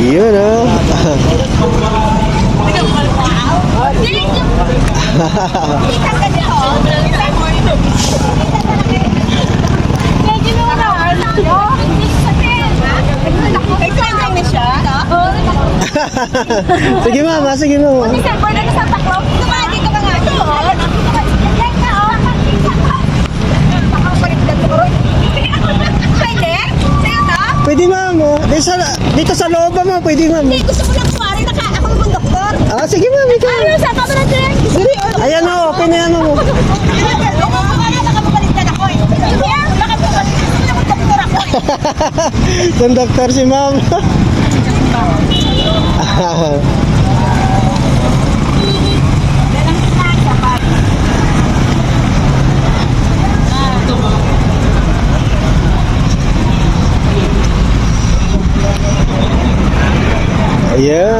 Yun, oh. Sige mama, sige mama. Pwede mama. Dito sa loob mo, pwede mama. Gusto ko lang kumari, ako naman doktor. Ah, sige mama, ikaw. Ano, sa ka ba natin? Ayan o, open na yan mo. Yung doktor si ma'am. Ayan.